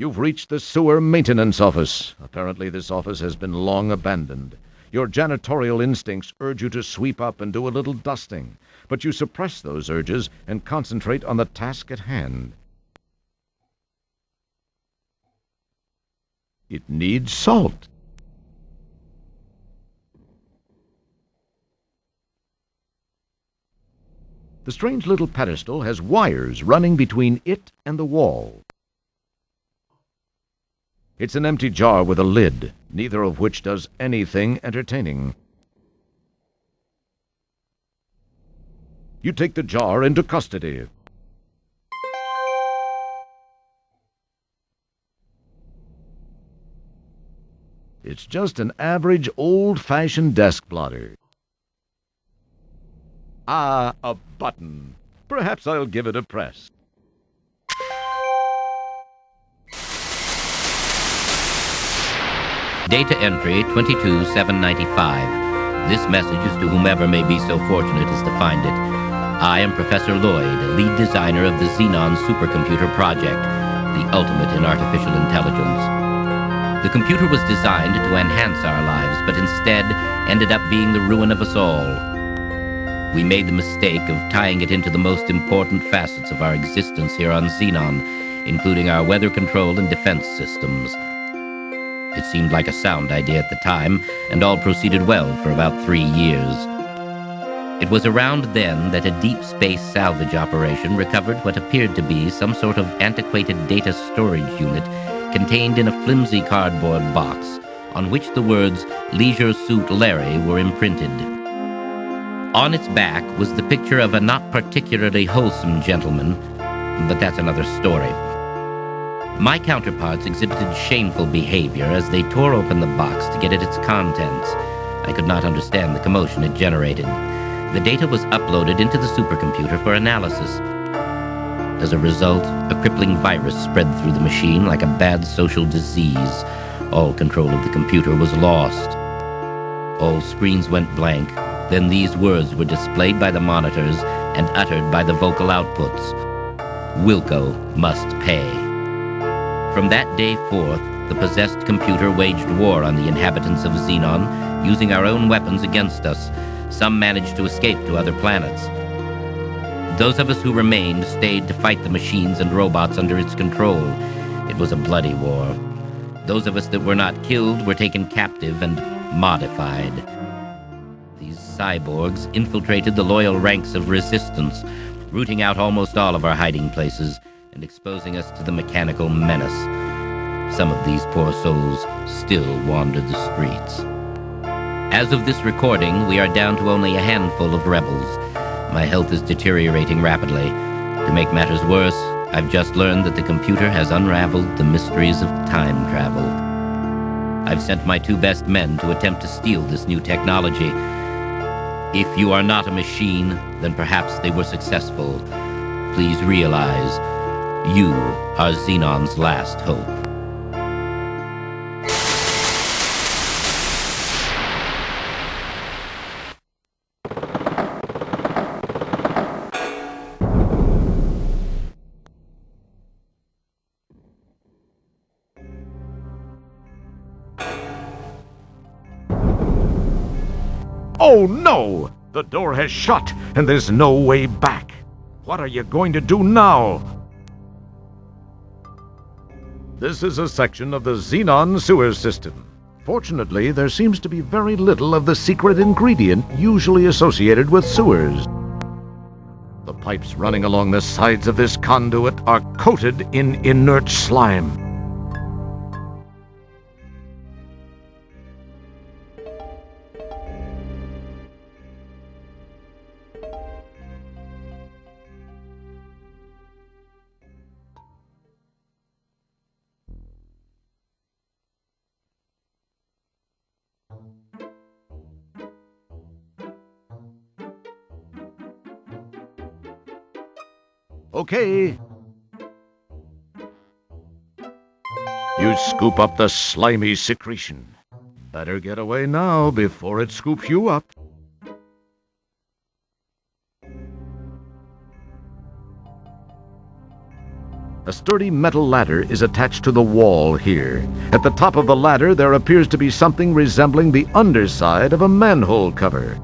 You've reached the sewer maintenance office. Apparently this office has been long abandoned. Your janitorial instincts urge you to sweep up and do a little dusting, but you suppress those urges and concentrate on the task at hand. It needs salt. The strange little pedestal has wires running between it and the wall. It's an empty jar with a lid, neither of which does anything entertaining. You take the jar into custody. It's just an average old-fashioned desk blotter. Ah, a button. Perhaps I'll give it a press. Data entry 22795. This message is to whomever may be so fortunate as to find it. I am Professor Lloyd, lead designer of the Xenon supercomputer project, the ultimate in artificial intelligence. The computer was designed to enhance our lives, but instead ended up being the ruin of us all. We made the mistake of tying it into the most important facets of our existence here on Xenon, including our weather control and defense systems. It seemed like a sound idea at the time, and all proceeded well for about 3 years. It was around then that a deep space salvage operation recovered what appeared to be some sort of antiquated data storage unit contained in a flimsy cardboard box on which the words "Leisure Suit Larry" were imprinted. On its back was the picture of a not particularly wholesome gentleman, but that's another story. My counterparts exhibited shameful behavior as they tore open the box to get at its contents. I could not understand the commotion it generated. The data was uploaded into the supercomputer for analysis. As a result, a crippling virus spread through the machine like a bad social disease. All control of the computer was lost. All screens went blank. Then these words were displayed by the monitors and uttered by the vocal outputs. "Wilco must pay." From that day forth, the possessed computer waged war on the inhabitants of Xenon, using our own weapons against us. Some managed to escape to other planets. Those of us who remained stayed to fight the machines and robots under its control. It was a bloody war. Those of us that were not killed were taken captive and modified. These cyborgs infiltrated the loyal ranks of resistance, rooting out almost all of our hiding places and exposing us to the mechanical menace. Some of these poor souls still wander the streets. As of this recording, we are down to only a handful of rebels. My health is deteriorating rapidly. To make matters worse, I've just learned that the computer has unraveled the mysteries of time travel. I've sent my 2 best men to attempt to steal this new technology. If you are not a machine, then perhaps they were successful. Please realize, you are Xenon's last hope. Oh no! The door has shut, and there's no way back. What are you going to do now? This is a section of the Xenon sewer system. Fortunately, there seems to be very little of the secret ingredient usually associated with sewers. The pipes running along the sides of this conduit are coated in inert slime. Okay. You scoop up the slimy secretion. Better get away now before it scoops you up. A sturdy metal ladder is attached to the wall here. At the top of the ladder, there appears to be something resembling the underside of a manhole cover.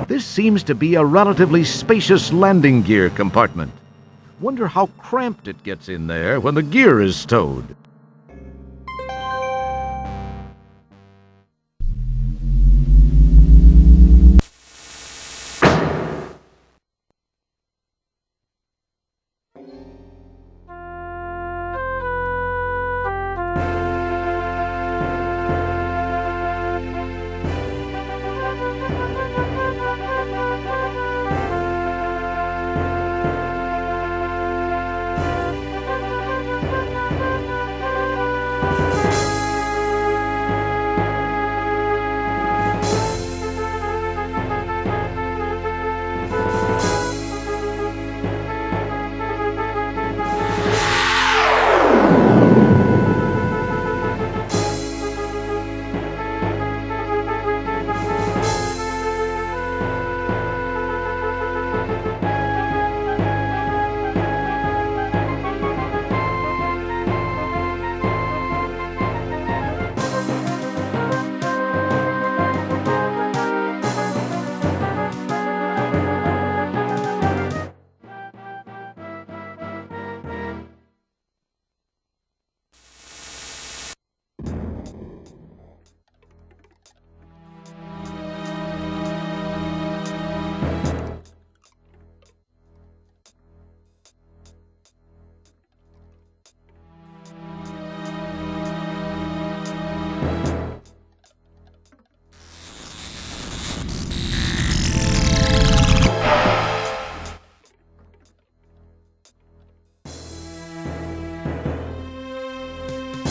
This seems to be a relatively spacious landing gear compartment. Wonder how cramped it gets in there when the gear is stowed.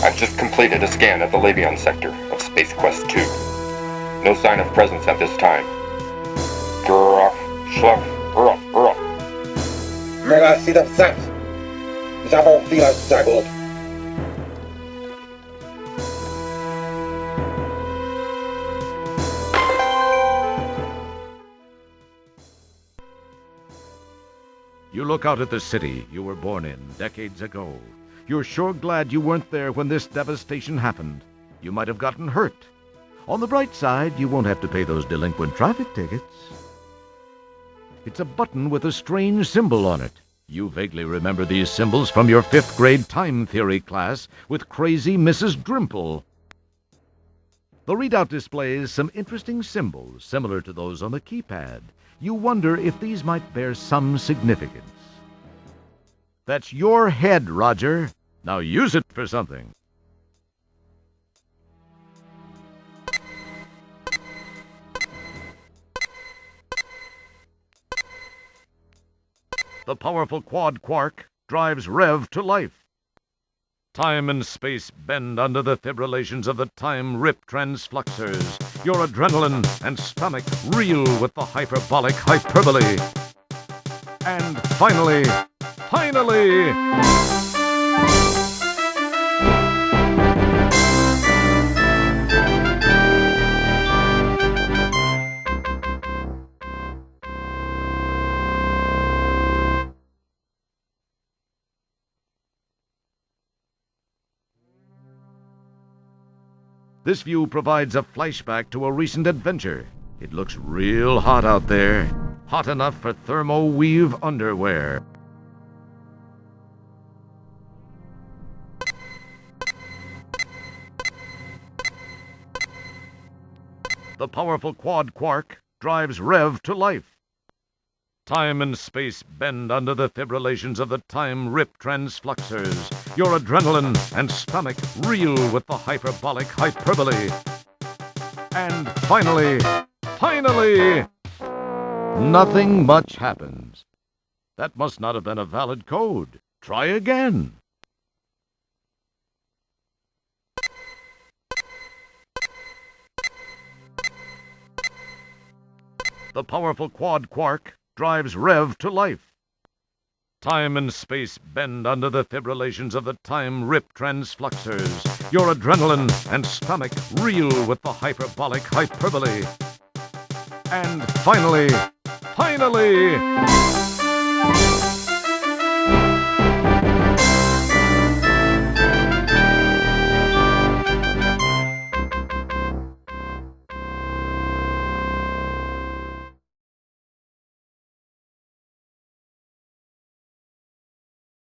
I've just completed a scan of the Labion sector of Space Quest 2. No sign of presence at this time. You look out at the city you were born in decades ago. You're sure glad you weren't there when this devastation happened. You might have gotten hurt. On the bright side, you won't have to pay those delinquent traffic tickets. It's a button with a strange symbol on it. You vaguely remember these symbols from your 5th grade time theory class with crazy Mrs. Drimple. The readout displays some interesting symbols similar to those on the keypad. You wonder if these might bear some significance. That's your head, Roger. Now use it for something. The powerful quad quark drives Rev to life. Time and space bend under the fibrillations of the time-rip transfluxers. Your adrenaline and stomach reel with the hyperbolic hyperbole. And finally... This view provides a flashback to a recent adventure. It looks real hot out there. Hot enough for thermo-weave underwear. The powerful quad quark drives Rev to life. Time and space bend under the fibrillations of the time-rip transfluxers. Your adrenaline and stomach reel with the hyperbolic hyperbole. And finally, nothing much happens. That must not have been a valid code. Try again. The powerful quad quark drives Rev to life. Time and space bend under the fibrillations of the time-rip transfluxers. Your adrenaline and stomach reel with the hyperbolic hyperbole. And finally...